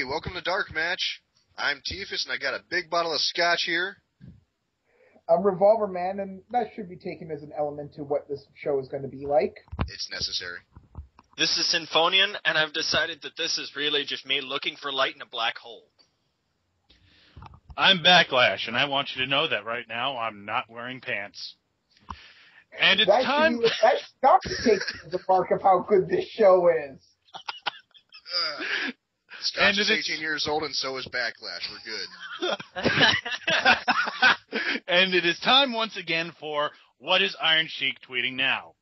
Hey, welcome to Darkmatch. I'm TFS, and I got a big bottle of scotch here. I'm Revolverman, and that should be taken as an element to what this show is going to be like. It's necessary. This is Sinfonian, and I've decided that this is really just me looking for light in a black hole. I'm Backlash, and I want you to know that right now I'm not wearing pants. And it's time... That's not to take the mark of how good this show is. Scotch is 18 years old, and so is Backlash. We're good. And it is time once again for What is Iron Sheik tweeting now?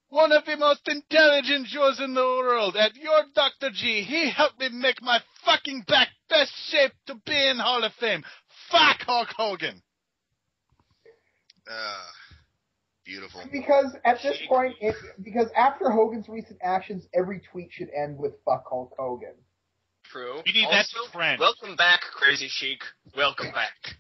One of the most intelligent shows in the world. At your Dr. G, he helped me make my fucking back best shape to be in Hall of Fame. Fuck Hulk Hogan. Beautiful. Because at this point, because after Hogan's recent actions, every tweet should end with "fuck Hulk Hogan." True. We need that trend. Welcome back, Crazy Sheik. Welcome back.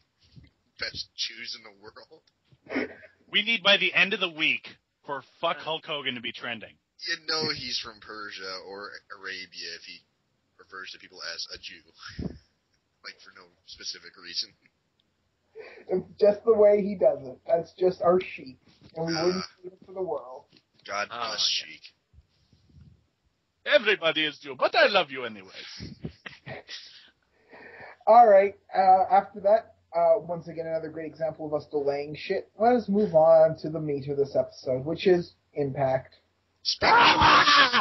Best Jews in the world. We need by the end of the week for fuck Hulk Hogan to be trending. You know he's from Persia or Arabia if he refers to people as a Jew. Like, for no specific reason. It's just the way he does it. That's just our Sheik. And we wouldn't do it for the world. God bless Sheik. Everybody is Jew, but I love you anyways. Alright, after that, once again, another great example of us delaying shit. Let us move on to the meat of this episode, which is Impact.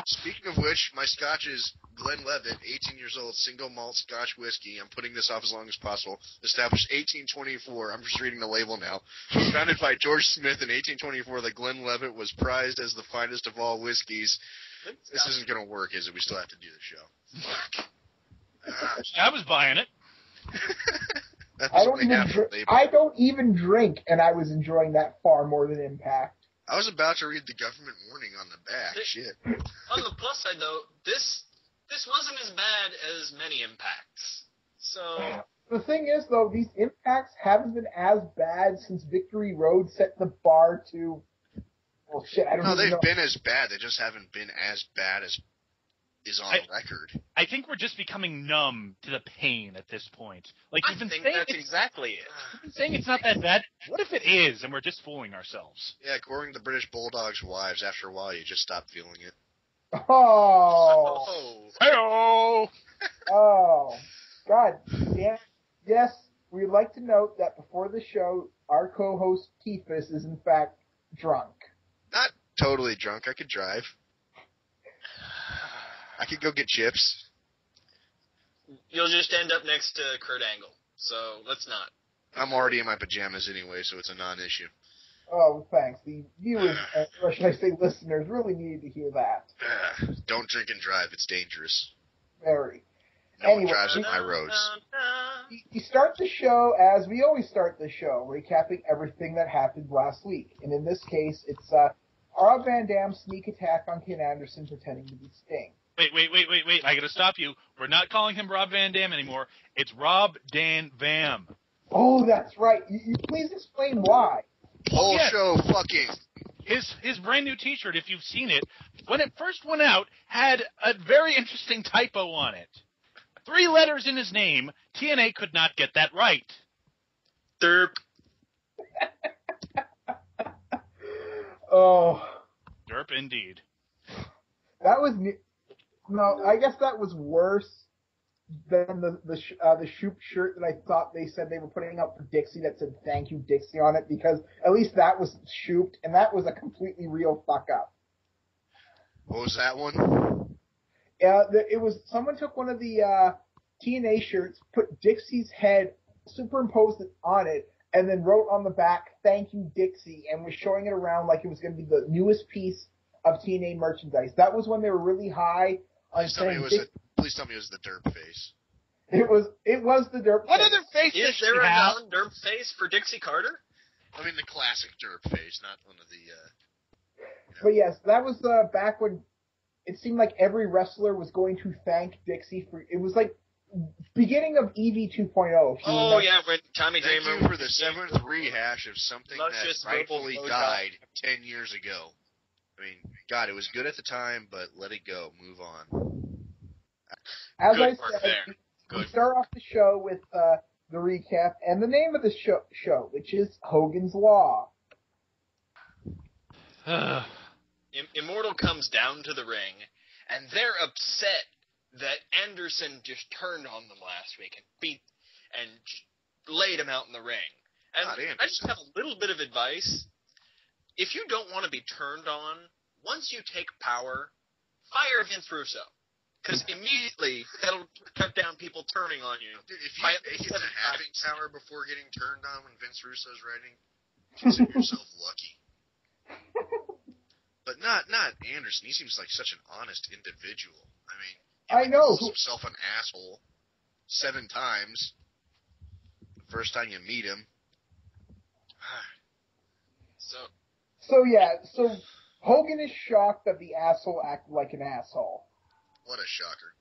Speaking of which, my scotch is Glenlivet, 18 years old, single malt Scotch whiskey. I'm putting this off as long as possible. Established 1824. I'm just reading the label now. Founded by George Smith in 1824, the Glenlivet was prized as the finest of all whiskeys. This isn't going to work, is it? We still have to do the show. I was buying it. I don't even drink, and I was enjoying that far more than Impact. I was about to read the government warning on the back. Shit. On the plus side, though, this wasn't as bad as many Impacts. So the thing is, though, these Impacts haven't been as bad since Victory Road set the bar to. Well, shit, I don't know. No, they've been as bad. They just haven't been as bad as is on record. I think we're just becoming numb to the pain at this point. Like, I think that's exactly it. You've been saying it's not that bad. What if it is, and we're just fooling ourselves? Yeah, according to the British Bulldogs' wives, after a while you just stop feeling it. Oh. Hey-oh! Oh. God damn. Yes, we'd like to note that before the show, our co-host Keefus is in fact drunk. Not totally drunk. I could drive. I could go get chips. You'll just end up next to Kurt Angle, so let's not. I'm already in my pajamas anyway, so it's a non-issue. Oh, thanks. The viewers, or should I say listeners, really needed to hear that. Don't drink and drive. It's dangerous. Very. No one drives on my roads. You start the show as we always start the show, recapping everything that happened last week. And in this case, it's Rob Van Dam's sneak attack on Ken Anderson pretending to be Sting. Wait. I gotta stop you. We're not calling him Rob Van Dam anymore. It's Rob Dan Vam. Oh, that's right. You please explain why. Whole show fucking. His brand new t-shirt, if you've seen it, when it first went out, had a very interesting typo on it. 3 letters in his name. TNA could not get that right. Derp. Oh. Derp indeed. That was... No, I guess that was worse than the Shoop shirt that I thought they said they were putting up for Dixie that said "Thank you, Dixie" on it, because at least that was Shooped, and that was a completely real fuck up. What was that one? It was someone took one of the TNA shirts, put Dixie's head, superimposed it on it, and then wrote on the back "Thank you, Dixie," and was showing it around like it was going to be the newest piece of TNA merchandise. That was when they were really high. Please tell me it was the derp face. It was the derp What face. other face Is there a non-derp face for Dixie Carter? I mean the classic derp face, not one of the... But yes, that was back when it seemed like every wrestler was going to thank Dixie for... It was like beginning of EV 2.0. Oh, yeah, when Tommy Thank Dreamer... you for the 7th rehash of something that rightfully died 10 years ago. I mean, God, it was good at the time, but let it go. Move on. as Good I work said, there. we Good. start off the show with the recap and the name of the show, which is Hogan's Law. Immortal comes down to the ring, and they're upset that Anderson just turned on them last week and laid him out in the ring. And I just have a little bit of advice. If you don't want to be turned on, once you take power, fire Vince Russo. Because immediately that'll cut down people turning on you. Dude, if you make it to having power before getting turned on when Vince Russo's writing, consider yourself lucky. But not Anderson. He seems like such an honest individual. I mean, he calls himself an asshole 7 times. The first time you meet him. So Hogan is shocked that the asshole acted like an asshole. What a shocker.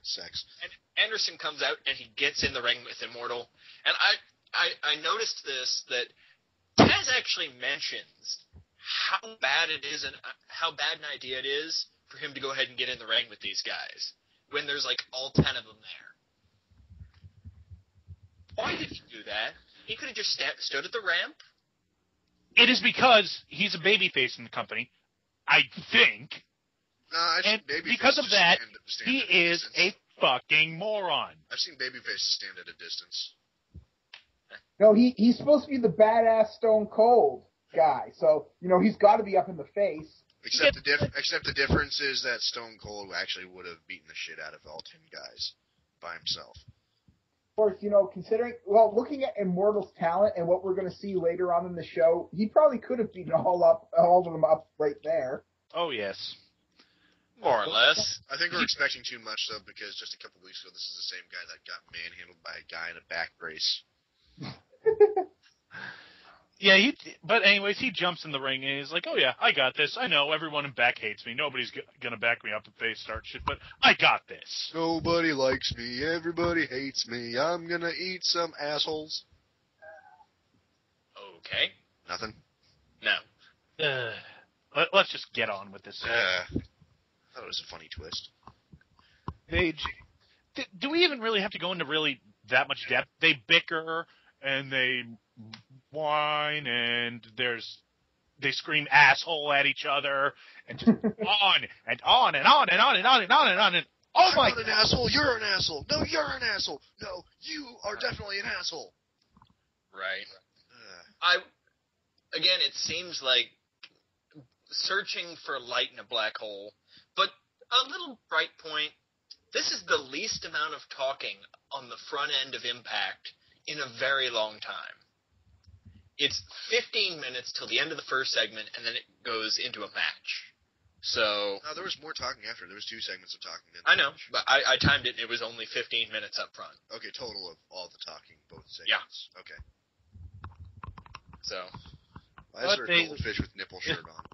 Sex. And Anderson comes out and he gets in the ring with Immortal. And I noticed this, that Taz actually mentions how bad it is and how bad an idea it is for him to go ahead and get in the ring with these guys when there's like all 10 of them there. Why did he do that? He could have just stood at the ramp. It is because he's a babyface in the company, I think. And because of that, he is a fucking moron. I've seen babyface stand at a distance. No, he's supposed to be the badass Stone Cold guy, so he's got to be up in the face. Except the difference is that Stone Cold actually would have beaten the shit out of all 10 guys by himself. Of course, looking at Immortal's talent and what we're going to see later on in the show, he probably could have beaten all of them up right there. Oh yes. More or less. I think we're expecting too much, though, because just a couple weeks ago, this is the same guy that got manhandled by a guy in a back brace. Yeah, but anyways, he jumps in the ring and he's like, oh yeah, I got this. I know everyone in back hates me. Nobody's going to back me up if they start shit, but I got this. Nobody likes me. Everybody hates me. I'm going to eat some assholes. Okay. Nothing? No. Let's just get on with this. I thought it was a funny twist. Do we even really have to go into really that much depth? They bicker and they whine and they scream asshole at each other and just on and on and on and on and on and on and on and oh my God. I'm not an asshole, you're an asshole. No, you're an asshole. No, you are definitely an asshole. Right. Again, it seems like searching for light in a black hole, but a little bright point. This is the least amount of talking on the front end of Impact in a very long time. It's 15 minutes till the end of the first segment, and then it goes into a match. So... No, there was more talking after. There was 2 segments of talking. I know, but I timed it, and it was only 15 minutes up front. Okay, total of all the talking, both segments. Yeah. Okay. So... Why is there a goldfish with nipple shirt on?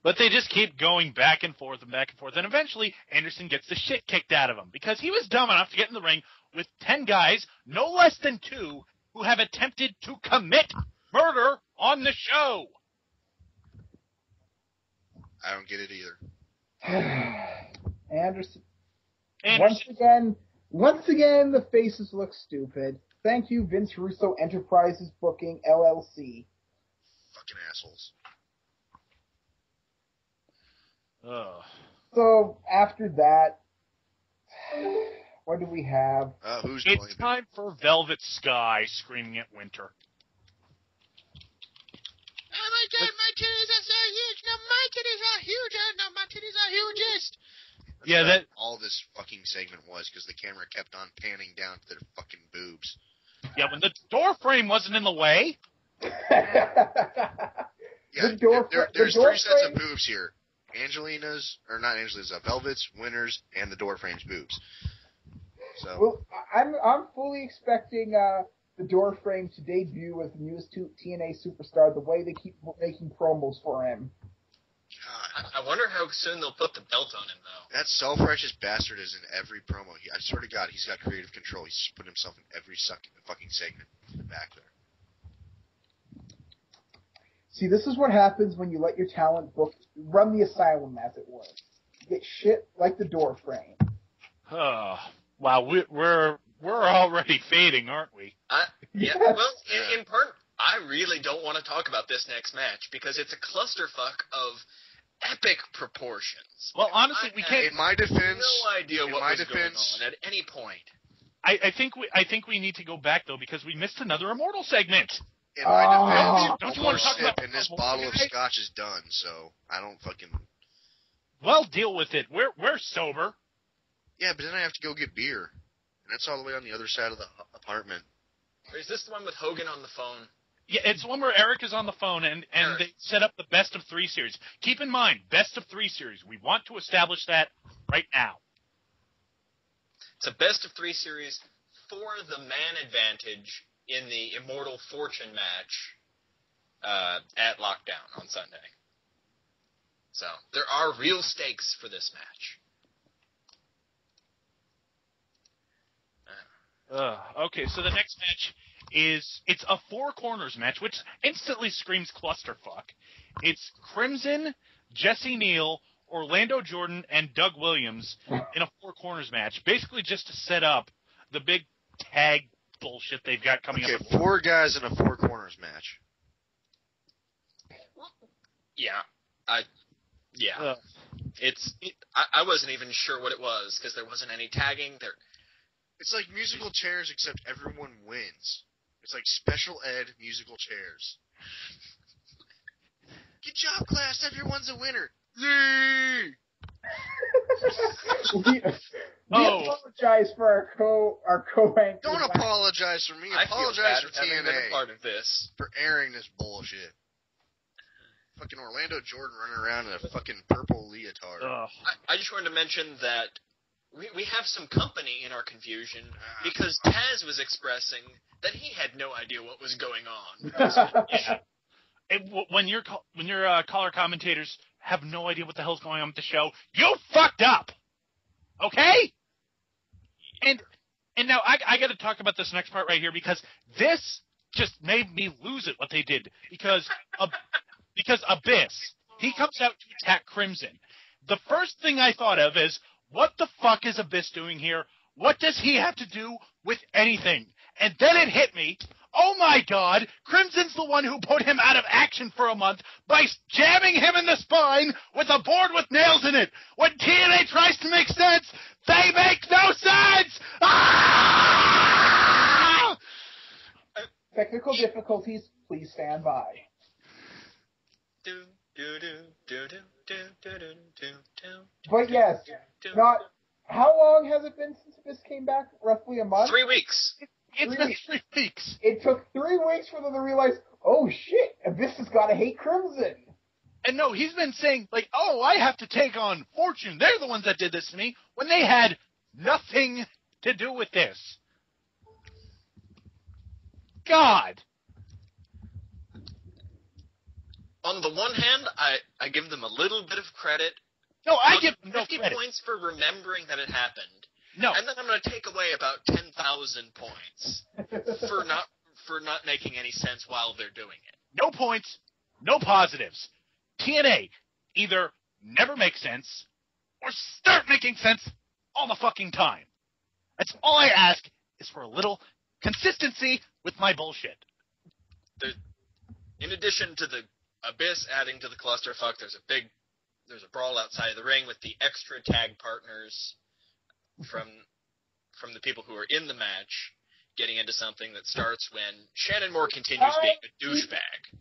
But they just keep going back and forth, and eventually Anderson gets the shit kicked out of him because he was dumb enough to get in the ring with 10 guys, no less than 2, who have attempted to commit murder on the show. I don't get it either. Anderson. Once again, the faces look stupid. Thank you, Vince Russo Enterprises Booking, LLC. Fucking assholes. So, after that, what do we have? It's time for Velvet Sky screaming at Winter. Oh my God, my titties are so huge! No, my titties are huger! No, my titties are hugest! Yeah, that all this fucking segment was, because the camera kept on panning down to their fucking boobs. Yeah, when the door frame wasn't in the way. Yeah, there's 3 sets of boobs here. Velvet's, Winter's, and the door frame's boobs. So. Well, I'm fully expecting the door frame to debut as the newest TNA superstar. The way they keep making promos for him. God. I wonder how soon they'll put the belt on him, though. That self-righteous bastard is in every promo. I swear to God, he's got creative control. He's just put himself in every fucking segment in the back there. See, this is what happens when you let your talent run the asylum, as it were. You get shit like the door frame. Wow, we're already fading, aren't we? Yeah. Yes. Well, in part, I really don't want to talk about this next match because it's a clusterfuck of epic proportions. Well, honestly, we can't. In my defense, No idea what was going on at any point. I think we need to go back though because we missed another Immortal segment. in my defense, don't you one want to talk more about sip and this Immortal bottle of segment? scotch is done. So I don't fucking. Well, deal with it. We're sober. Yeah, but then I have to go get beer, and that's all the way on the other side of the apartment. Is this the one with Hogan on the phone? Yeah, it's one where Eric is on the phone and they set up the best of 3 series. Keep in mind, best of 3 series. We want to establish that right now. It's a best of 3 series for the man advantage in the Immortal Fortune match at Lockdown on Sunday. So there are real stakes for this match. Okay, so the next match it's a 4 corners match, which instantly screams clusterfuck. It's Crimson, Jesse Neal, Orlando Jordan, and Doug Williams in a 4 corners match, basically just to set up the big tag bullshit they've got coming up. Okay, 4 guys in a 4 corners match. Yeah, I wasn't even sure what it was because there wasn't any tagging there. It's like musical chairs, except everyone wins. It's like special ed musical chairs. Good job, class. Everyone's a winner. Yay! We apologize for our co-anchor. Don't apologize for me. Apologize for having been a TNA part of this. for airing this bullshit. Fucking Orlando Jordan running around in a fucking purple leotard. I just wanted to mention that we have some company in our confusion because Taz was expressing that he had no idea what was going on. When your caller commentators have no idea what the hell's going on with the show, you fucked up. Okay? And now I got to talk about this next part right here because this just made me lose it what they did because Abyss, he comes out to attack Crimson. The first thing I thought of is, what the fuck is Abyss doing here? What does he have to do with anything? And then it hit me. Oh my God, Crimson's the one who put him out of action for a month by jamming him in the spine with a board with nails in it. When TNA tries to make sense, they make no sense! Ah! Technical difficulties, please stand by. But yes, not. How long has it been since Abyss came back? Roughly a month? 3 weeks. It's been 3 weeks. It took 3 weeks for them to realize, oh shit, Abyss has got to hate Crimson. And no, he's been saying, like, oh, I have to take on Fortune. They're the ones that did this to me, when they had nothing to do with this. God. On the one hand, I give them a little bit of credit. No, I give them no 50 credit. points for remembering that it happened. No. And then I'm going to take away about 10,000 points for not making any sense while they're doing it. No points, no positives. TNA either never make sense or start making sense all the fucking time. That's all I ask is for a little consistency with my bullshit. In addition to the Abyss adding to the clusterfuck, there's a brawl outside of the ring with the extra tag partners from the people who are in the match getting into something that starts when Shannon Moore continues being a douchebag.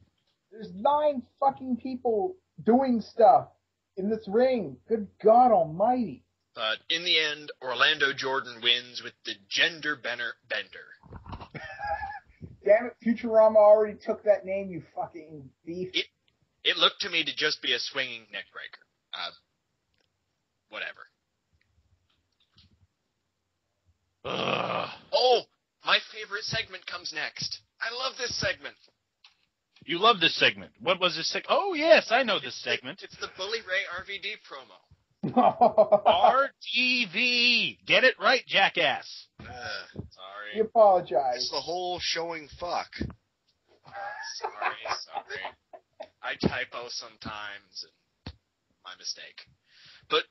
There's 9 fucking people doing stuff in this ring. Good God almighty. But in the end, Orlando Jordan wins with the gender bender. Damn it, Futurama already took that name, you fucking thief. It looked to me to just be a swinging neckbreaker. Whatever. Oh, my favorite segment comes next. I love this segment. You love this segment. What was this segment? Oh, yes, I know this segment. It's the Bully Ray RVD promo. RTV. Get it right, jackass. Sorry. We apologize. It's the whole showing fuck. Sorry. I typo sometimes, and my mistake. But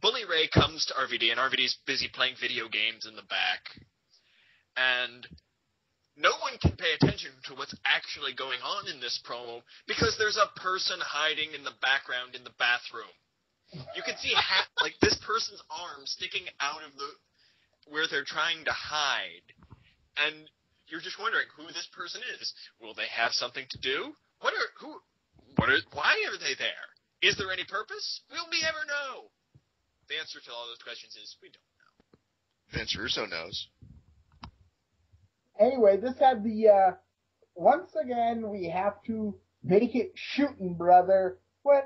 Bully Ray comes to RVD, and RVD's busy playing video games in the back. And no one can pay attention to what's actually going on in this promo because there's a person hiding in the background in the bathroom. You can see this person's arm sticking out of where they're trying to hide. And you're just wondering who this person is. Will they have something to do? Why are they there? Is there any purpose? Will we ever know? The answer to all those questions is we don't know. Vince Russo knows. Anyway, this had the, once again, we have to make it shooting, brother. When,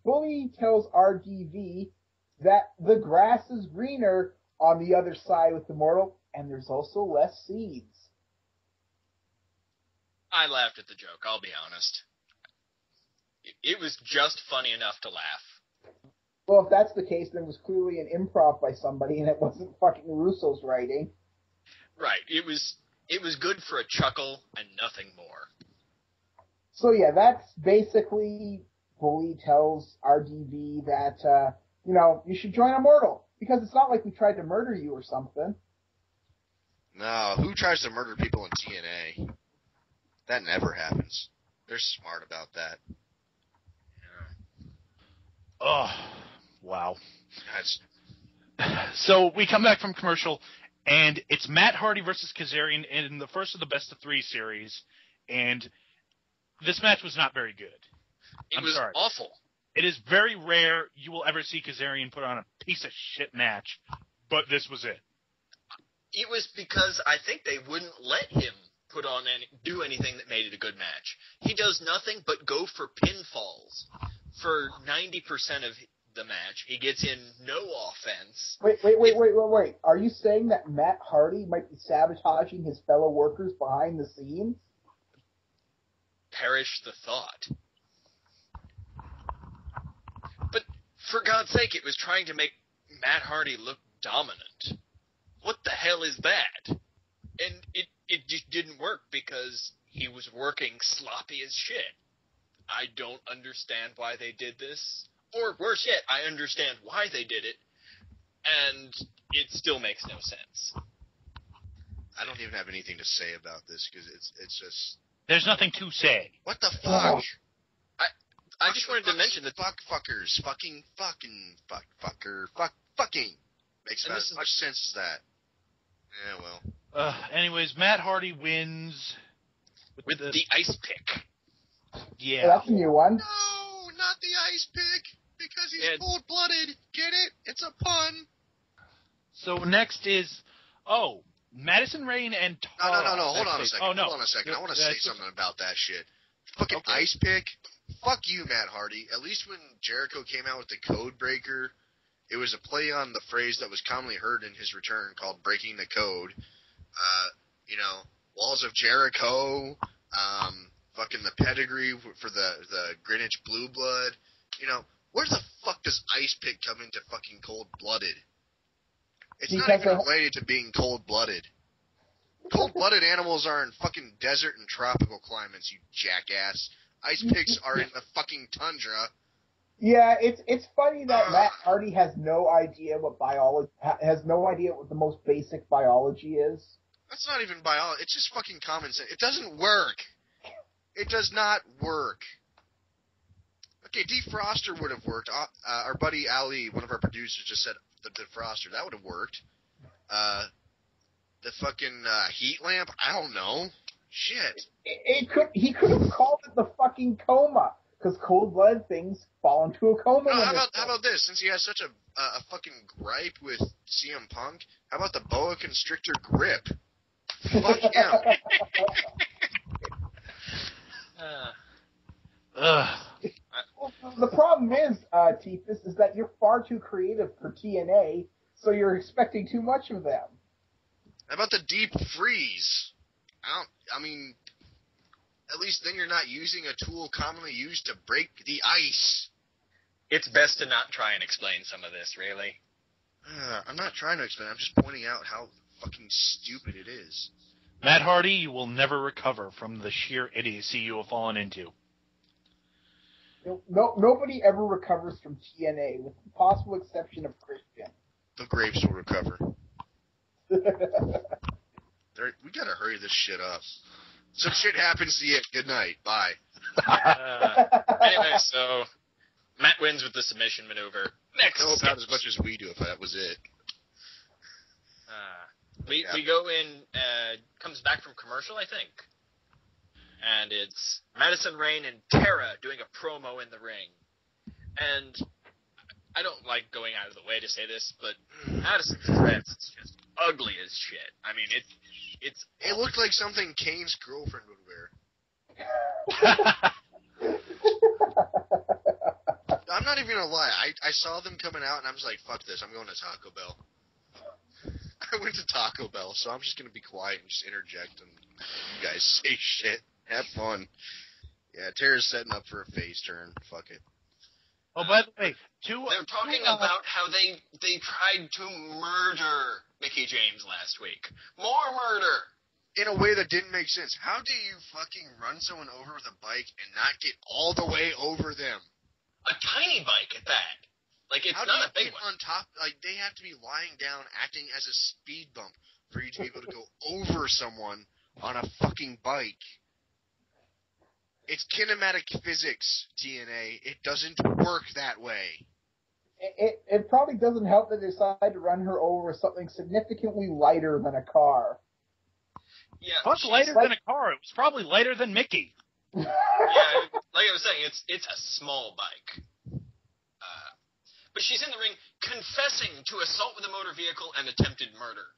Bully tells RGV that the grass is greener on the other side with the mortal, and there's also less seeds. I laughed at the joke, I'll be honest. It was just funny enough to laugh. Well, if that's the case, then it was clearly an improv by somebody, and it wasn't fucking Russo's writing. Right. It was good for a chuckle and nothing more. So yeah, that's basically Bully tells RDV that, you should join Immortal, because it's not like we tried to murder you or something. No, who tries to murder people in TNA? That never happens. They're smart about that. Oh, wow. So we come back from commercial, and it's Matt Hardy versus Kazarian in the first of the best of 3 series, and this match was not very good. It was awful. It is very rare you will ever see Kazarian put on a piece of shit match, but this was it. It was because I think they wouldn't let him do anything that made it a good match. He does nothing but go for pinfalls for 90% of the match. He gets in no offense. Wait. Are you saying that Matt Hardy might be sabotaging his fellow workers behind the scenes? Perish the thought. But for God's sake, it was trying to make Matt Hardy look dominant. What the hell is that? And it just didn't work because he was working sloppy as shit. I don't understand why they did this. Or worse yet, I understand why they did it, and it still makes no sense. I don't even have anything to say about this because it's just... There's nothing to say. What the fuck? I just wanted to mention that... Fuckers. Fucking. Makes about as much sense as that. Yeah, well. Anyways, Matt Hardy wins... With the ice pick. Yeah. That's a new one. No, not the ice pick. Because he's cold-blooded. Get it? It's a pun. So next is... Oh, Madison Rayne and Tara. No. Hold on a second. Oh, no. Hold on a second. I want to say something about that shit. Fucking ice pick. Fuck you, Matt Hardy. At least when Jericho came out with the code breaker, it was a play on the phrase that was commonly heard in his return called breaking the code. Walls of Jericho, fucking the pedigree for the Greenwich Blue Blood. Where the fuck does ice pick come into fucking cold-blooded? It's not even related to being cold-blooded. Cold-blooded animals are in fucking desert and tropical climates, you jackass. Ice picks are in the fucking tundra. Yeah, it's funny that Matt Hardy has no idea what the most basic biology is. That's not even biology. It's just fucking common sense. It doesn't work. It does not work. Okay, defroster would have worked. Our buddy Ali, one of our producers, just said the defroster. That would have worked. The fucking heat lamp? I don't know. Shit. He could have called it the fucking coma, because cold-blooded things fall into a coma. No, how about this? Since he has such a fucking gripe with CM Punk, how about the boa constrictor grip? Fuck him. The problem is, Tifus, is that you're far too creative for TNA, so you're expecting too much of them. How about the deep freeze? At least then you're not using a tool commonly used to break the ice. It's best to not try and explain some of this, really. I'm not trying to explain. I'm just pointing out how fucking stupid it is. Matt Hardy, you will never recover from the sheer idiocy you have fallen into. Nobody ever recovers from TNA, with the possible exception of Christian. The Graves will recover. We gotta hurry this shit up. Some shit happens to you. Good night. Bye. Anyway, so Matt wins with the submission maneuver. Next, no, about as much as we do if that was it. We go in. Comes back from commercial, I think, and it's Madison Rayne and Tara doing a promo in the ring, and I don't like going out of the way to say this, but Madison's dress is just ugly as shit. I mean, it looked like something Kane's girlfriend would wear. I'm not even gonna lie. I saw them coming out, and I was like, fuck this. I'm going to Taco Bell. I went to Taco Bell, so I'm just gonna be quiet and just interject, and you guys say shit. Have fun. Yeah, Tara's setting up for a face turn. Fuck it. Oh, by the way, they're talking about how they tried to murder Mickie James last week. More murder! In a way that didn't make sense. How do you fucking run someone over with a bike and not get all the way over them? A tiny bike at that. Like, it's not a big one. On top, like, they have to be lying down, acting as a speed bump for you to be able to go over someone on a fucking bike. It's kinematic physics, TNA. It doesn't work that way. It probably doesn't help that they decided to run her over with something significantly lighter than a car. Yeah, much lighter than a car. It was probably lighter than Mickey. Yeah, like I was saying, it's a small bike. But she's in the ring confessing to assault with a motor vehicle and attempted murder.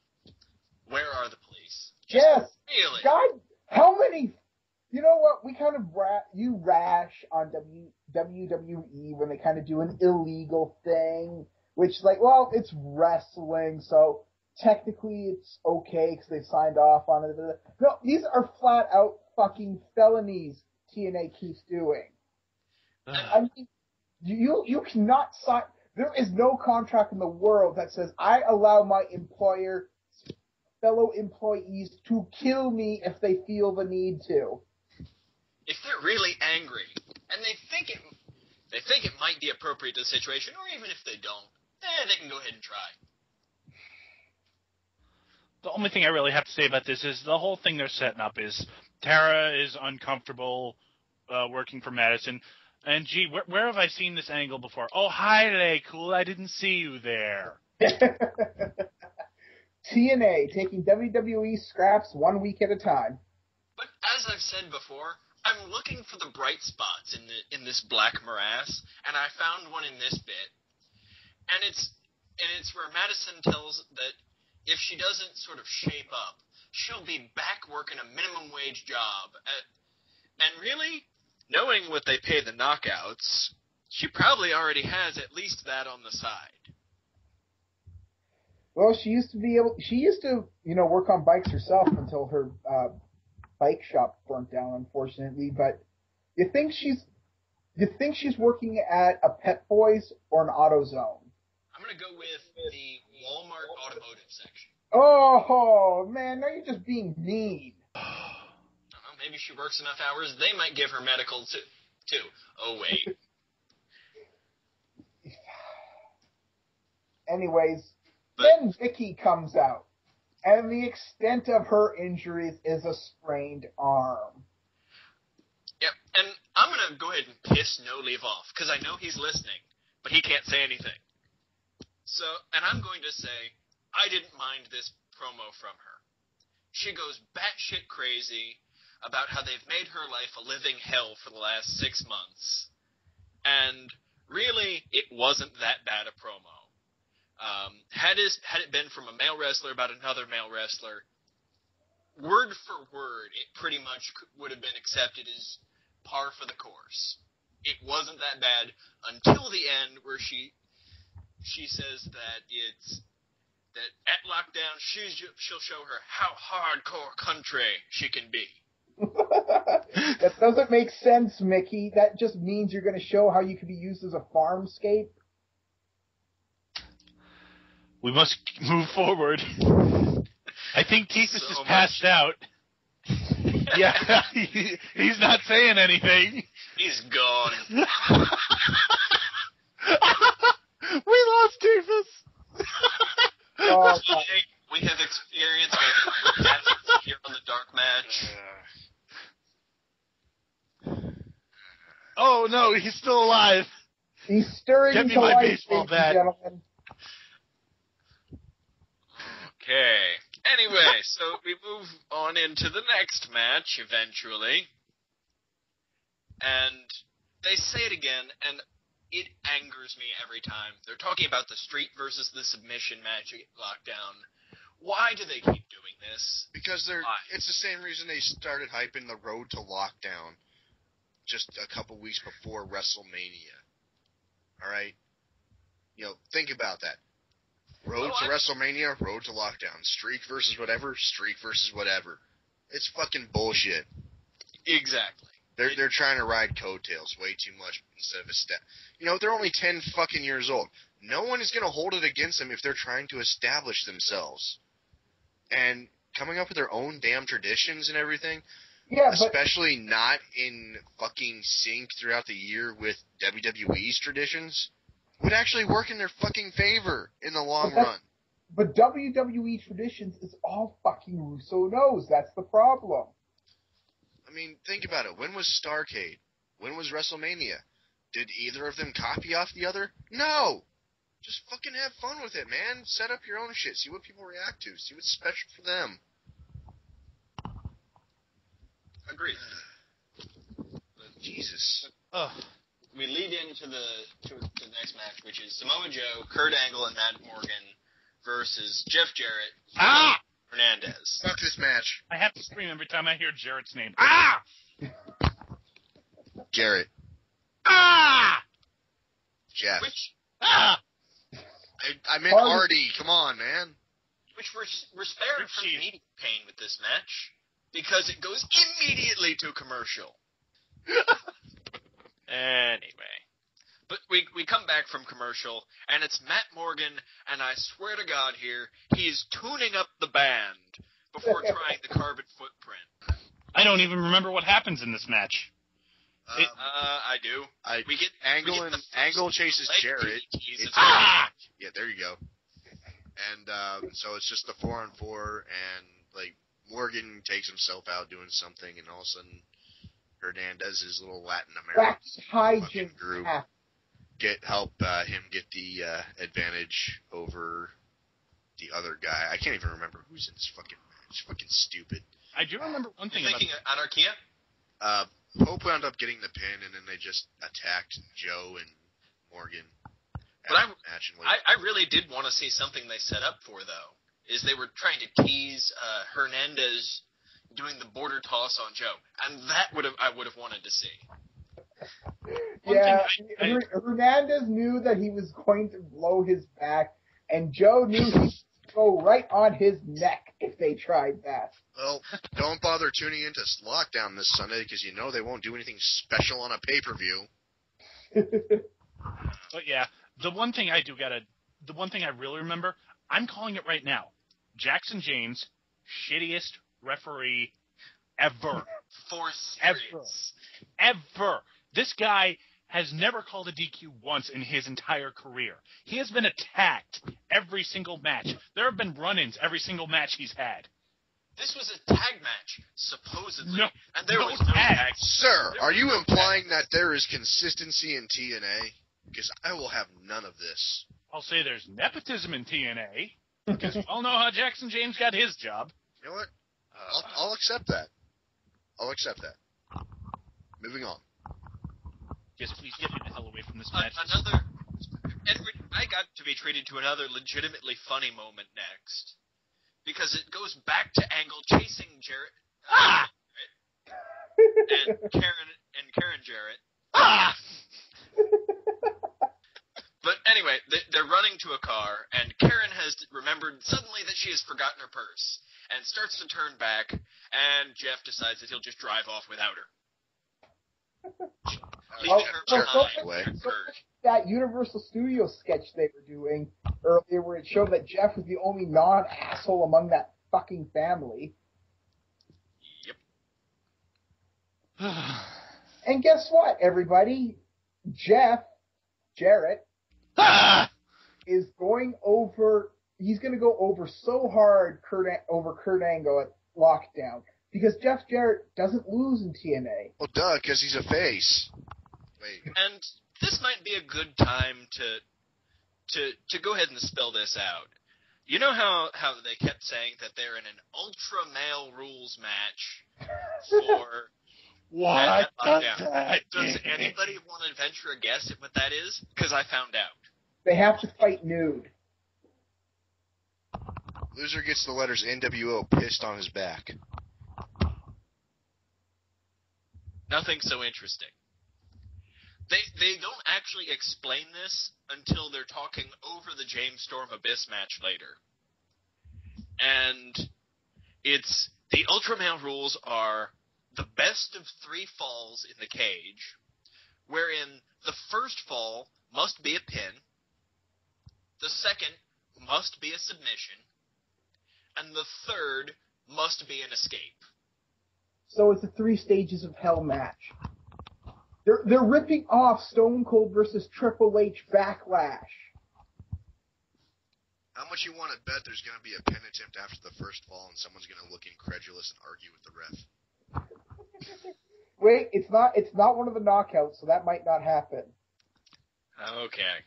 Where are the police? Yes. Really? God, how many... You know what? We kind of rash on WWE when they kind of do an illegal thing, which, like, well, it's wrestling, so technically it's okay because they signed off on it. No, these are flat out fucking felonies TNA keeps doing. I mean, you cannot sign. There is no contract in the world that says I allow my fellow employees to kill me if they feel the need to. If they're really angry and they think it might be appropriate to the situation, or even if they don't, they can go ahead and try. The only thing I really have to say about this is the whole thing they're setting up is Tara is uncomfortable working for Madison. And, gee, where have I seen this angle before? Oh, hi, Lay Cool. I didn't see you there. TNA, taking WWE scraps 1 week at a time. But as I've said before, I'm looking for the bright spots in this black morass, and I found one in this bit. And it's where Madison tells that if she doesn't sort of shape up, she'll be back working a minimum wage job. And really, knowing what they pay the knockouts, she probably already has at least that on the side. Well, she used to, work on bikes herself until her bike shop burnt down, unfortunately. But you think she's working at a Pet Boys or an AutoZone? I'm gonna go with the Walmart automotive section. Oh man, now you're just being mean. I don't know, maybe she works enough hours. They might give her medical too. Oh wait. Anyways, then Vicky comes out, and the extent of her injuries is a sprained arm. Yep, and I'm going to go ahead and piss No Leave off, because I know he's listening, but he can't say anything. So, and I'm going to say, I didn't mind this promo from her. She goes batshit crazy about how they've made her life a living hell for the last 6 months. And really, it wasn't that bad a promo. Had it been from a male wrestler about another male wrestler, word for word, it pretty much would have been accepted as par for the course. It wasn't that bad until the end, where she says that at lockdown she'll show her how hardcore country she can be. That doesn't make sense, Mickey. That just means you're going to show how you can be used as a farmscape. We must move forward. I think Titus is passed out. Yeah, he's not saying anything. He's gone. We lost Davis. Oh, We have experienced here on the Darkmatch. Oh no, he's still alive. he's stirring Get me into my life, baseball ladies bat. and gentlemen. Okay. Anyway, so we move on into the next match eventually. And they say it again, and it angers me every time. They're talking about the street versus the submission match at Lockdown. Why do they keep doing this? Because it's the same reason they started hyping the Road to Lockdown just a couple weeks before WrestleMania. Alright? You know, think about that. Road to WrestleMania, Road to Lockdown. Streak versus whatever, Streak versus whatever. It's fucking bullshit. Exactly. They're trying to ride coattails way too much instead of a step. You know, they're only 10 fucking years old. No one is going to hold it against them if they're trying to establish themselves. And coming up with their own damn traditions and everything, Yeah, especially not in fucking sync throughout the year with WWE's traditions, would actually work in their fucking favor in the long run. But WWE traditions is all fucking Russo knows. That's the problem. I mean, think about it. When was Starrcade? When was WrestleMania? Did either of them copy off the other? No! Just fucking have fun with it, man. Set up your own shit. See what people react to. See what's special for them. Agreed. Jesus. Ugh. We lead into the next match, which is Samoa Joe, Kurt Angle, and Matt Morgan versus Jeff Jarrett, Hernandez. Fuck this match. I have to scream every time I hear Jarrett's name. Jarrett. Jeff. I meant Hardy. Come on, man. Which we're spared from immediate pain with this match because it goes immediately to commercial. Anyway. But we come back from commercial, and it's Matt Morgan, and I swear to God here, he is tuning up the band before trying the carbon footprint. I don't even remember what happens in this match. I do. We get Angle chases Jarrett. Yeah, there you go. And so it's just the 4-on-4, and like Morgan takes himself out doing something, and all of a sudden Hernandez, his little Latin American group, help him get the advantage over the other guy. I can't even remember who's in this fucking match. Fucking stupid. I do remember one thing. Thinking Anarchia? Hope wound up getting the pin, and then they just attacked Joe and Morgan. But I really did want to see something they set up for, though. Is they were trying to tease Hernandez doing the border toss on Joe, and that I would have wanted to see. Yeah, Hernandez knew that he was going to blow his back, and Joe knew he would go right on his neck if they tried that. Well, don't bother tuning into Lockdown this Sunday, because you know they won't do anything special on a pay-per-view. But yeah, the one thing I really remember, I'm calling it right now. Jackson James, shittiest referee ever. Ever. This guy has never called a DQ once in his entire career. He has been attacked every single match. There have been run-ins every single match he's had. This was a tag match, supposedly. No, and there was no tag. Sir, are you implying that there is consistency in TNA? Because I will have none of this. I'll say there's nepotism in TNA, because we all know how Jackson James got his job. You know what? I'll accept that. I'll accept that. Moving on. Yes, please get me the hell away from this match. I got to be treated to another legitimately funny moment next. Because it goes back to Angle chasing Jarrett. And Karen Jarrett. But anyway, they're running to a car, and Karen has remembered suddenly that she has forgotten her purse, and starts to turn back, and Jeff decides that he'll just drive off without her. Leaving her behind. That Universal Studios sketch they were doing earlier where it showed that Jeff was the only non-asshole among that fucking family. Yep. And guess what, everybody? Jarrett, Ah! is going over. He's going to go over so hard over Kurt Angle at Lockdown because Jeff Jarrett doesn't lose in TNA. Well, duh, because he's a face. Wait. And this might be a good time to go ahead and spell this out. You know how they kept saying that they're in an ultra male rules match for What does Lockdown? that Does mean? anybody want to venture a guess at what that is? Because I found out. They have to fight nude. Loser gets the letters NWO pissed on his back. Nothing so interesting. They don't actually explain this until they're talking over the James Storm Abyss match later. And it's the Ultramale rules are the best of 3 falls in the cage, wherein the first fall must be a pin, the second must be a submission, and the third must be an escape. So it's a 3 stages of hell match. They're ripping off Stone Cold versus Triple H Backlash. How much you want to bet there's going to be a pin attempt after the first fall and someone's going to look incredulous and argue with the ref? Wait, it's not one of the knockouts, so that might not happen. Okay.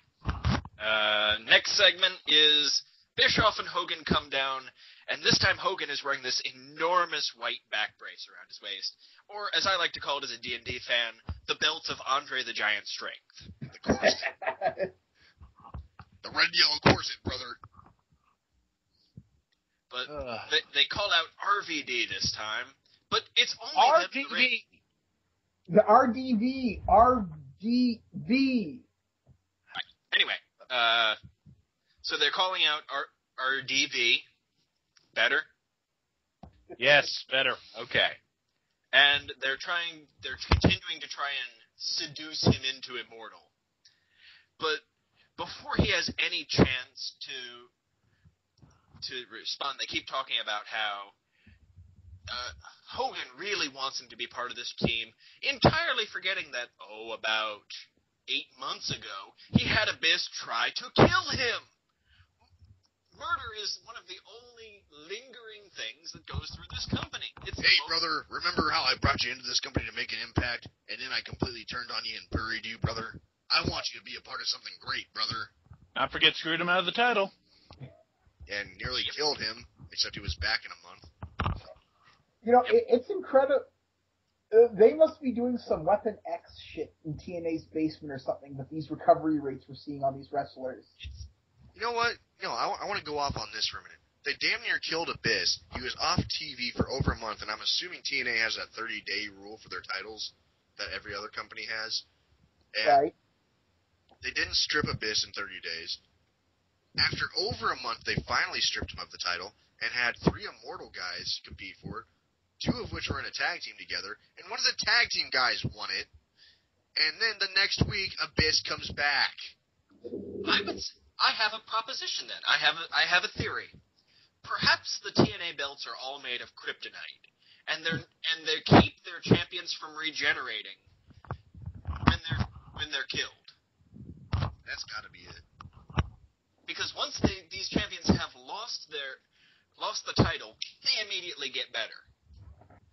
Next segment is Bischoff and Hogan come down, and this time Hogan is wearing this enormous white back brace around his waist, or as I like to call it as a D&D fan, the belt of Andre the Giant Strength. The corset. The red yellow corset, brother. But they call out RVD this time, but it's only them in the ring. The RDV. Anyway, so they're calling out RDV. Better? Yes, better. Okay. And they're continuing to try and seduce him into Immortal. But before he has any chance to respond, they keep talking about how Hogan really wants him to be part of this team, entirely forgetting that, about 8 months ago, he had Abyss try to kill him. Murder is one of the only lingering things that goes through this company. Hey, brother, remember how I brought you into this company to make an impact, and then I completely turned on you and buried you, brother? I want you to be a part of something great, brother. Not forget screwed him out of the title. And nearly killed him, except he was back in a month. You know, it's incredible. They must be doing some Weapon X shit in TNA's basement or something with these recovery rates we're seeing on these wrestlers. You know what? No, I want to go off on this for a minute. They damn near killed Abyss. He was off TV for over a month, and I'm assuming TNA has that 30-day rule for their titles that every other company has. And Right. they didn't strip Abyss in 30 days. After over a month, they finally stripped him of the title and had 3 Immortal guys compete for it, 2 of which were in a tag team together, and one of the tag team guys won it. And then the next week, Abyss comes back. I have a proposition then. I have a theory. Perhaps the TNA belts are all made of kryptonite, and they keep their champions from regenerating when they're killed. That's got to be it. Because once these champions have lost the title, they immediately get better.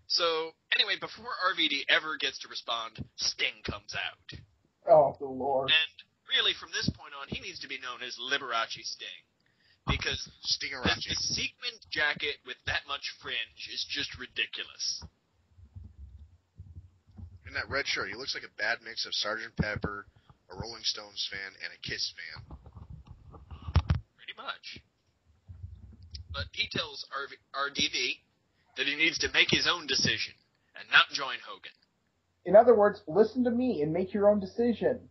So anyway, before RVD ever gets to respond, Sting comes out. Oh, the Lord. And really, from this point on, he needs to be known as Liberace Sting. Because Stingerace. the sequined jacket with that much fringe is just ridiculous. In that red shirt, he looks like a bad mix of Sgt. Pepper, a Rolling Stones fan, and a Kiss fan. Pretty much. But he tells RDV that he needs to make his own decision and not join Hogan. In other words, listen to me and make your own decision.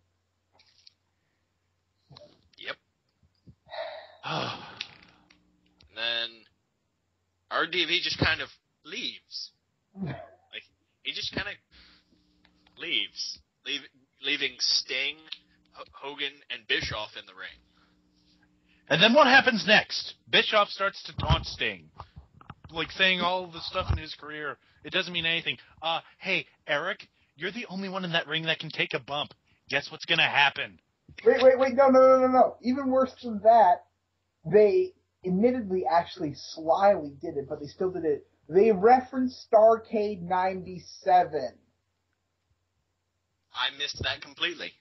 Yep. And then RDV just kind of leaves. Like, he just kind of leaves. Leaving Sting, Hogan, and Bischoff in the ring. And then what happens next? Bischoff starts to taunt Sting. Like saying all the stuff in his career. It doesn't mean anything. Hey, Eric, You're the only one in that ring that can take a bump. Guess what's going to happen? Wait, no. Even worse than that, they admittedly actually slyly did it, but they still did it. They referenced Starrcade 97. I missed that completely.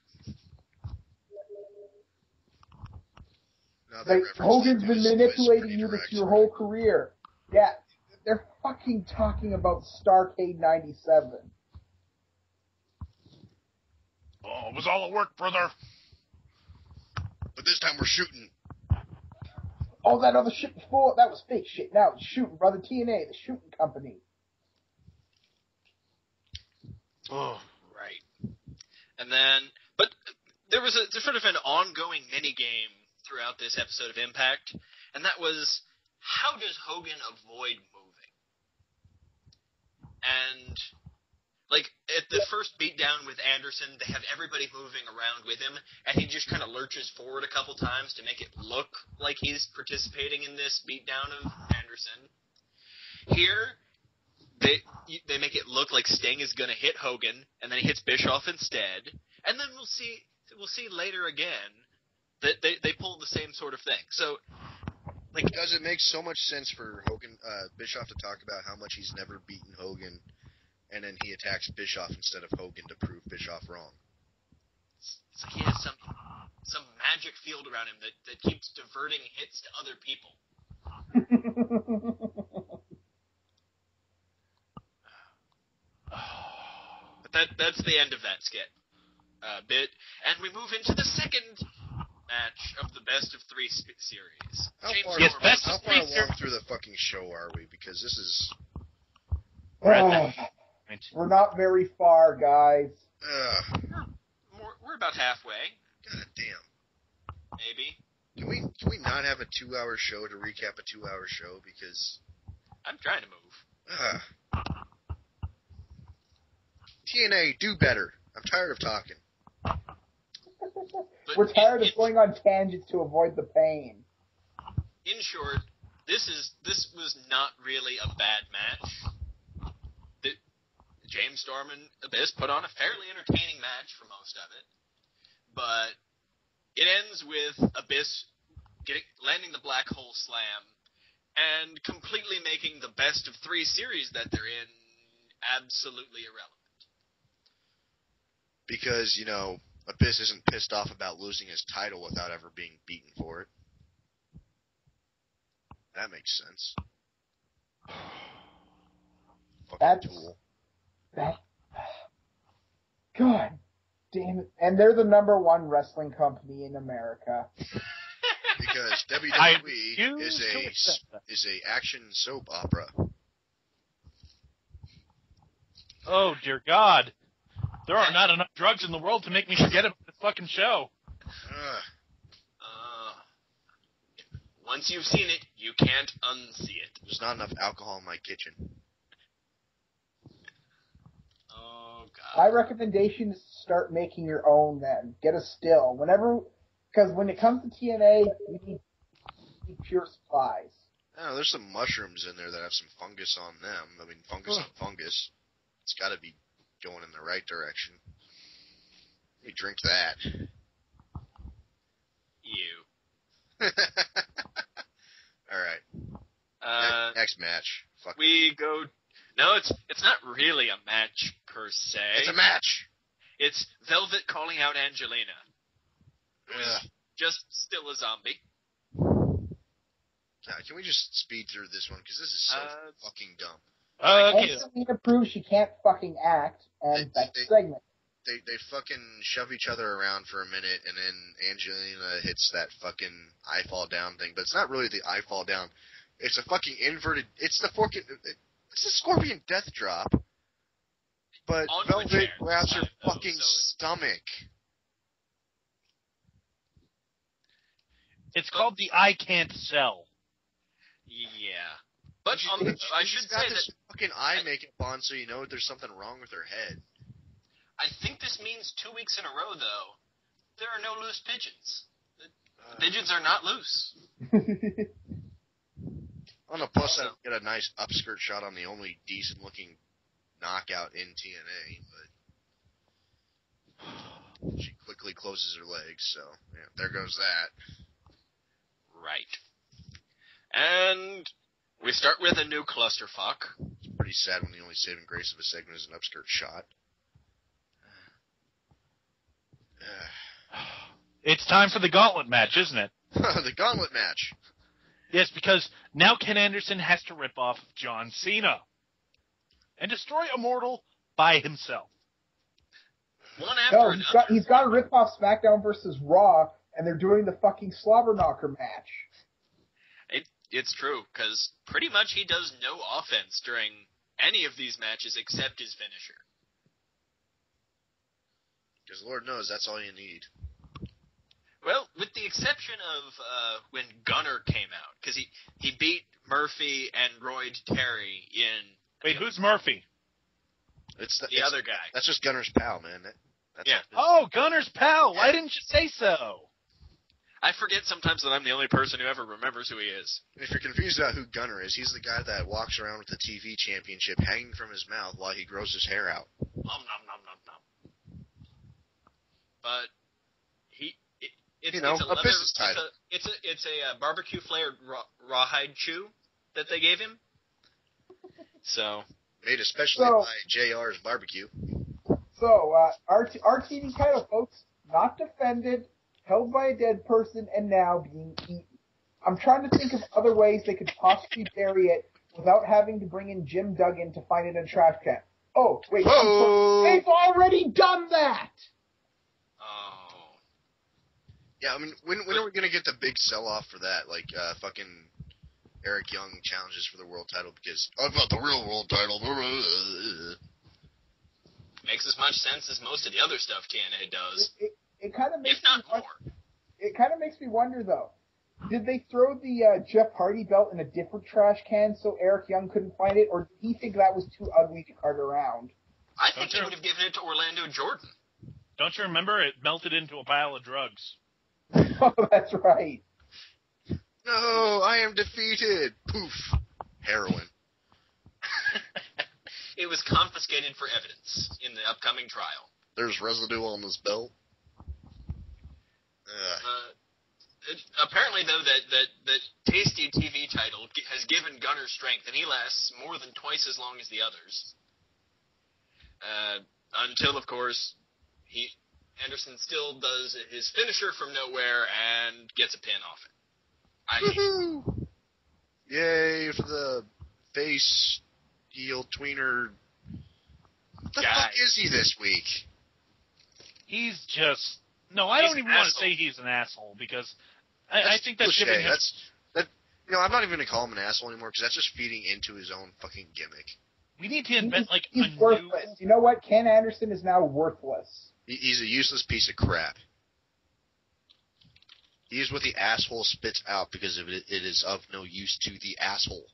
No, Like, Hogan's been manipulating you this your whole career. Yeah, they're fucking talking about Starrcade 97. Oh, it was all a work, brother. But this time we're shooting. All that other shit before, that was fake shit. Now it's shooting, brother. TNA, the shooting company. Oh. Right. And then, but there's sort of an ongoing mini-game throughout this episode of Impact, and that was, how does Hogan avoid moving? And, like, at the first beatdown with Anderson, they have everybody moving around with him, and he just kind of lurches forward a couple times to make it look like he's participating in this beatdown of Anderson. Here, they make it look like Sting is going to hit Hogan, and then he hits Bischoff instead, and then we'll see later again that they pull the same sort of thing. So, like, does it make so much sense for Bischoff to talk about how much he's never beaten Hogan, and then he attacks Bischoff instead of Hogan to prove Bischoff wrong? It's like he has some magic field around him that keeps diverting hits to other people. But that's the end of that skit bit, and we move into the second match of the best of three series. How far along through the fucking show are we? Because this is... We're not very far, guys. We're about halfway. God damn. Maybe. Can we not have a 2-hour show to recap a 2-hour show? Because I'm trying to move. TNA, do better. I'm tired of talking. We're tired of going on tangents to avoid the pain. In short, this was not really a bad match. James Storm and Abyss put on a fairly entertaining match for most of it, but it ends with Abyss landing the black hole slam and completely making the best of three series that they're in absolutely irrelevant. Because, Abyss isn't pissed off about losing his title without ever being beaten for it. That makes sense. Fucking tool. God damn it. And they're the #1 wrestling company in America. Because WWE is a action soap opera. Oh, dear God. There are not enough drugs in the world to make me forget about this fucking show. Once you've seen it, you can't unsee it. There's not enough alcohol in my kitchen. Oh, God. My recommendation is to start making your own then. Get a still. Because when it comes to TNA, you need pure supplies. Oh, there's some mushrooms in there that have some fungus on them. I mean, fungus on fungus. It's got to be going in the right direction. Let me drink that. You. All right. Next match. Fuck we go. No, it's not really a match per se. It's a match. It's Velvet calling out Angelina, who's just still a zombie. God, can we just speed through this one? Because this is so fucking dumb. Angelina proves she can't fucking act, and that's the segment. They fucking shove each other around for a minute, and then Angelina hits that fucking I fall down thing. But it's not really the I fall down. It's a fucking inverted. It's the fucking. It's a scorpion death drop. But Velvet grabs her fucking stomach. It's called the I can't sell. Yeah. But I should say that fucking eye makeup on, so you know there's something wrong with her head. I think this means 2 weeks in a row, though. There are no loose pigeons. The pigeons are not loose. On the plus side, get a nice upskirt shot on the only decent-looking knockout in TNA. But She quickly closes her legs, so yeah, there goes that. Right. And we start with a new clusterfuck. It's pretty sad when the only saving grace of a segment is an upskirt shot. It's time for the gauntlet match, isn't it? The gauntlet match. Yes, because now Ken Anderson has to rip off John Cena and destroy Immortal by himself. One after No, another. he's got to rip off SmackDown versus Raw, and they're doing the fucking slobber knocker match. It's true, because pretty much he does no offense during any of these matches except his finisher. Because Lord knows that's all you need. Well, with the exception of when Gunner came out, because he beat Murphy and Royd Terry in... Wait, who's Murphy? It's the other guy. That's just Gunner's pal, man. That's yeah. Oh, Gunner's pal. Why didn't you say so? I forget sometimes that I'm the only person who ever remembers who he is. If you're confused about who Gunner is, he's the guy that walks around with the TV championship hanging from his mouth while he grows his hair out. Nom, nom, nom, nom, nom. But it's a leather, business title. It's a barbecue flavored rawhide chew that they gave him. So made especially by JR's Barbecue. So our TV title, folks, not defended, held by a dead person, and now being eaten. I'm trying to think of other ways they could possibly bury it without having to bring in Jim Duggan to find it in a trash can. Oh, wait. They've already done that! Oh. Yeah, I mean, when are we going to get the big sell-off for that? Like, fucking Eric Young challenges for the world title because, I've got the real world title. Makes as much sense as most of the other stuff TNA does. It kind of makes if not more. It kind of makes me wonder, though. Did they throw the Jeff Hardy belt in a different trash can so Eric Young couldn't find it, or did he think that was too ugly to cart around? I think he would have given it to Orlando Jordan. Don't you remember? It melted into a pile of drugs. Oh, that's right. No, I am defeated. Poof. Heroin. It was confiscated for evidence in the upcoming trial. There's residue on this belt. Apparently, though, that Tasty TV title has given Gunner strength, and he lasts more than twice as long as the others. Until, of course, Anderson still does his finisher from nowhere and gets a pin off it. Woohoo! Yay for the face heel tweener. What the fuck is he this week? He's just... No, I don't even want to say he's an asshole, because I think that's giving him... I'm not even going to call him an asshole anymore, because that's just feeding into his own fucking gimmick. We need to invent, he's worthless. You know what? Ken Anderson is now worthless. He's a useless piece of crap. He is what the asshole spits out because it is of no use to the asshole.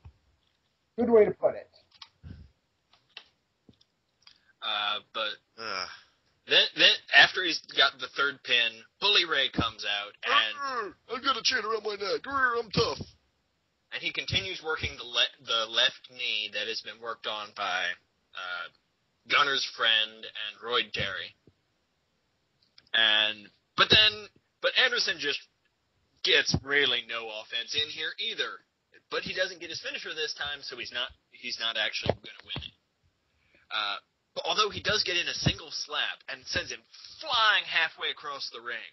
Good way to put it. Then after he's got the third pin, Bully Ray comes out and I've got a chain around my neck. I'm tough. And he continues working the left knee that has been worked on by Gunner's friend and Royd Terry. But Anderson just gets really no offense in here either. But he doesn't get his finisher this time, so he's not actually going to win it. But although he does get in a single slap and sends him flying halfway across the ring.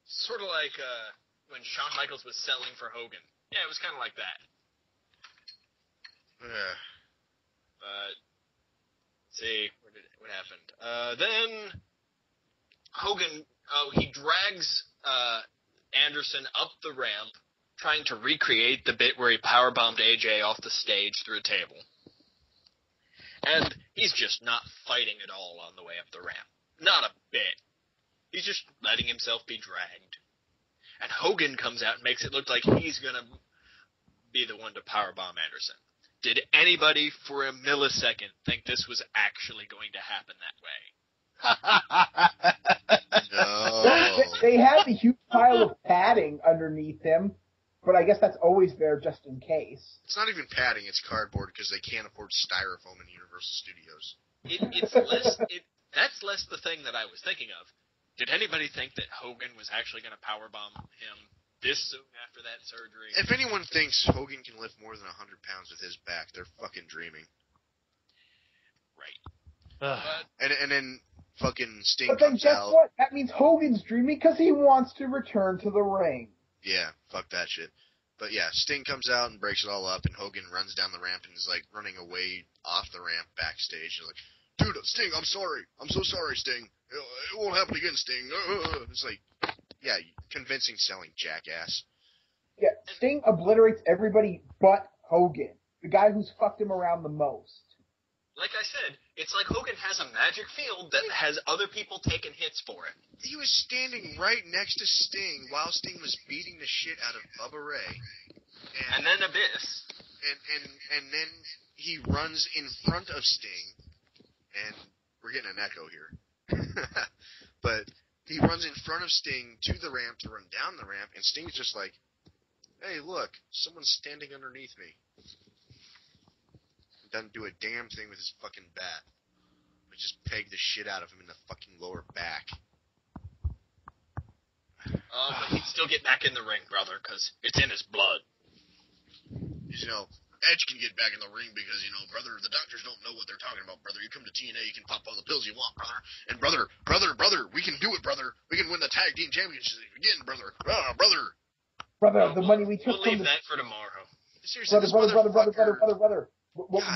Sort of like when Shawn Michaels was selling for Hogan. Yeah, it was kind of like that. But let's see, what happened? Then Hogan, he drags Anderson up the ramp, trying to recreate the bit where he powerbombed AJ off the stage through a table. And he's just not fighting at all on the way up the ramp. Not a bit. He's just letting himself be dragged. And Hogan comes out and makes it look like he's going to be the one to powerbomb Anderson. Did anybody for a millisecond think this was actually going to happen that way? No. They had the huge pile of padding underneath him, but I guess that's always there just in case. It's not even padding, it's cardboard because they can't afford styrofoam in Universal Studios. That's less the thing that I was thinking of. Did anybody think that Hogan was actually going to powerbomb him this soon after that surgery? If anyone thinks Hogan can lift more than 100 pounds with his back, they're fucking dreaming. Right. And then fucking Sting But then comes guess out. what? That means Hogan's dreaming because he wants to return to the ring. Yeah, fuck that shit. But yeah, Sting comes out and breaks it all up, and Hogan runs down the ramp and is like running away off the ramp backstage. He's like, dude, Sting, I'm sorry. I'm so sorry, Sting. It won't happen again, Sting. It's like, yeah, convincing selling, jackass. Yeah, Sting obliterates everybody but Hogan, the guy who's fucked him around the most. Like I said, it's like Hogan has a magic field that has other people taking hits for it. He was standing right next to Sting while Sting was beating the shit out of Bubba Ray. And then Abyss. And then he runs in front of Sting, and we're getting an echo here. But he runs in front of Sting to the ramp to run down the ramp, and Sting's just like, hey, look, someone's standing underneath me. Doesn't do a damn thing with his fucking bat. We just peg the shit out of him in the fucking lower back. But he'd still get back in the ring, brother, because it's in his blood. You know, Edge can get back in the ring because, you know, brother, the doctors don't know what they're talking about, brother. You come to TNA, you can pop all the pills you want, brother. And brother, we can do it, brother. We can win the tag team championship again, brother. Brother. Brother, the money we took we'll from leave that for tomorrow. Seriously, brother.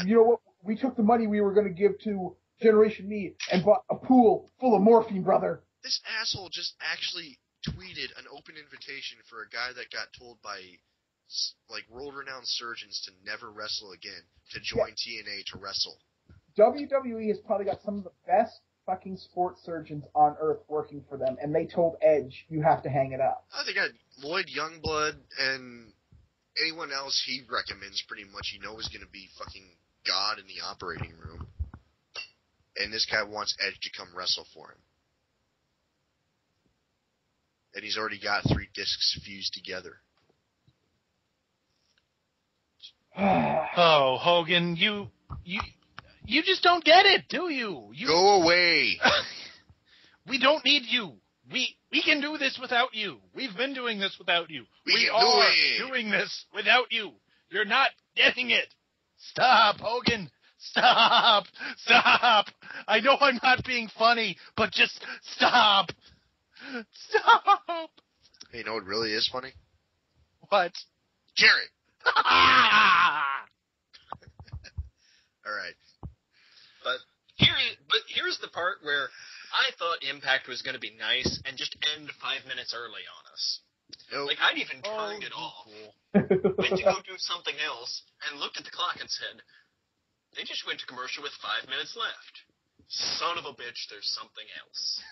You know what? We took the money we were going to give to Generation Me and bought a pool full of morphine, brother. This asshole just actually tweeted an open invitation for a guy that got told by, like, world-renowned surgeons to never wrestle again, to join TNA to wrestle. WWE has probably got some of the best fucking sports surgeons on earth working for them, and they told Edge, you have to hang it up. They got Lloyd Youngblood and anyone else he recommends pretty much, is going to be fucking God in the operating room. And this guy wants Edge to come wrestle for him. And he's already got 3 discs fused together. Oh, Hogan, you just don't get it, do you? Go away. We don't need you. We can do this without you. We've been doing this without you. We can are doing this without you. You're not getting it. Stop, Hogan. Stop. Stop. I know I'm not being funny, but just stop. Stop. Hey, you know what really is funny? What? Jarrett. All right. But here's the part where I thought Impact was going to be nice and just end 5 minutes early on us. Nope. Like, I'd even turned it off. Cool. Went to go do something else and looked at the clock and said, they just went to commercial with 5 minutes left. Son of a bitch, there's something else.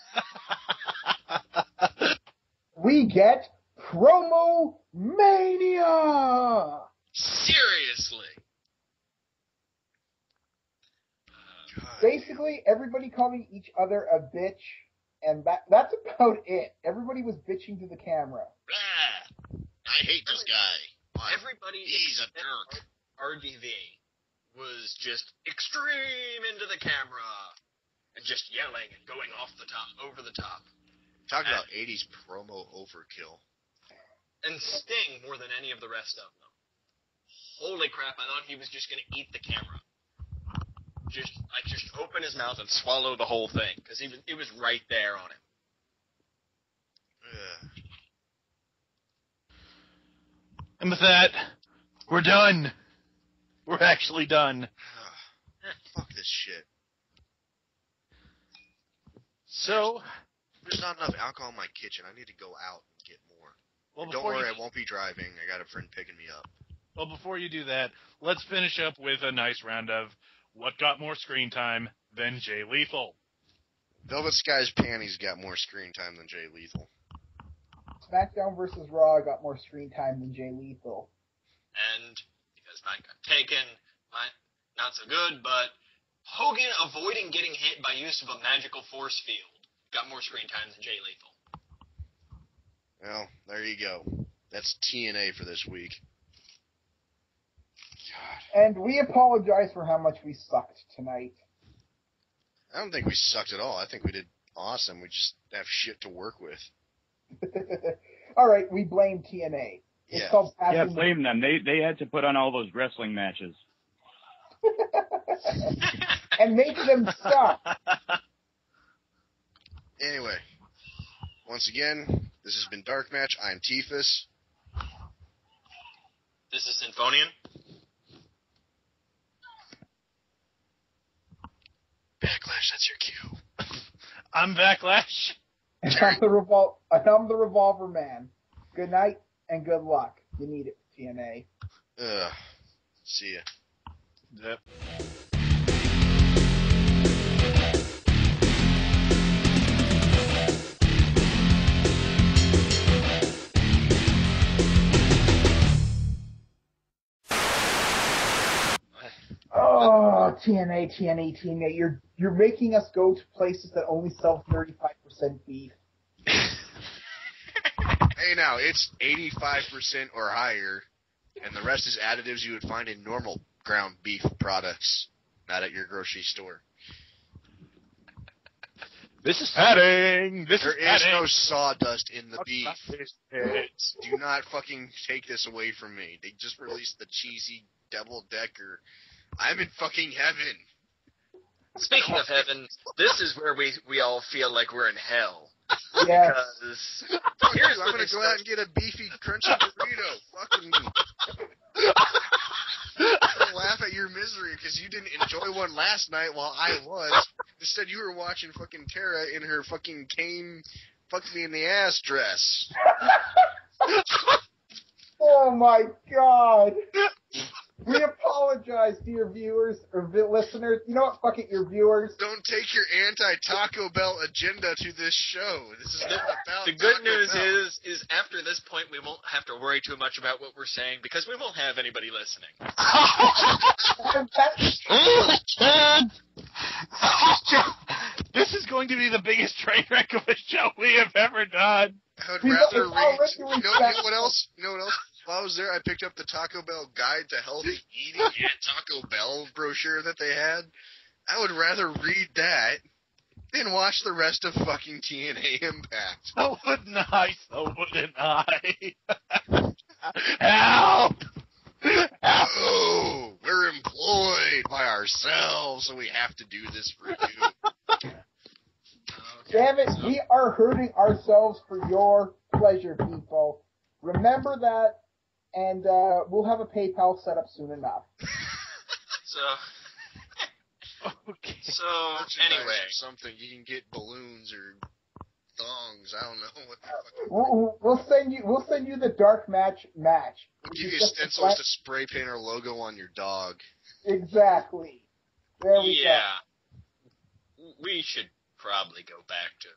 We get Promo Mania! Seriously. Basically, everybody calling each other a bitch, and that's about it. Everybody was bitching to the camera. I hate this guy. Everybody He's a jerk. RDV was just extreme into the camera and just yelling and going over the top. Talk about 80s promo overkill. And Sting more than any of the rest of them. Holy crap, I thought he was just going to eat the camera. Just open his mouth and swallow the whole thing, because it was right there on him. And with that, we're done. We're actually done. Fuck this shit. So, there's not enough alcohol in my kitchen. I need to go out and get more. Well, don't worry, I won't be driving. I got a friend picking me up. Well, before you do that, let's finish up with a nice round of what got more screen time than Jay Lethal. Velvet Sky's panties got more screen time than Jay Lethal. SmackDown vs. Raw got more screen time than Jay Lethal. And because mine got taken, not so good, but Hogan avoiding getting hit by use of a magical force field got more screen time than Jay Lethal. Well, there you go. That's TNA for this week. God. And we apologize for how much we sucked tonight. I don't think we sucked at all. I think we did awesome. We just have shit to work with. All right, we blame TNA. It's Yeah. called Yeah, passing blame them. They had to put on all those wrestling matches. and make them suck. Anyway, once again, this has been Darkmatch. I'm TFS. This is Sinfonian. Backlash, that's your cue. I'm Backlash. And I'm the Revolverman. Good night and good luck. You need it, TNA. See ya. Yep. Oh, TNA. You're making us go to places that only sell 35% beef. Hey, now, it's 85% or higher, and the rest is additives you would find in normal ground beef products, not at your grocery store. This is padding. There is no sawdust in the beef. Do not fucking take this away from me. They just released the cheesy double-decker. I'm in fucking heaven. Speaking of heaven, this is where we all feel like we're in hell. Yes. Because Here's, I'm gonna go out and get a beefy, crunchy burrito. Fucking I'm gonna laugh at your misery because you didn't enjoy one last night while I was. Instead, you were watching fucking Tara in her fucking cane, fuck me in the ass dress. Oh my God. We apologize to your viewers or listeners. You know what? Fuck it, your viewers. Don't take your anti-Taco Bell agenda to this show. This is not about the good Taco news Bell. is after this point we won't have to worry too much about what we're saying because we won't have anybody listening. This is going to be the biggest train wreck of a show we have ever done. I would We rather don't- read. it's You already know what else? You know what else? While I was there, I picked up the Taco Bell Guide to Healthy Eating at Taco Bell brochure that they had. I would rather read that than watch the rest of fucking TNA Impact. So wouldn't I. So wouldn't I. Help! Oh, we're employed by ourselves, so we have to do this for you. Damn it, we are hurting ourselves for your pleasure, people. Remember that, and we'll have a PayPal set up soon enough. Okay. So Merchandise anyway, or something, you can get balloons or thongs. I don't know what the fuck. We'll send you the Darkmatch match. We'll give you stencils to spray paint our logo on your dog. Exactly. There we go. yeah, we should probably go back to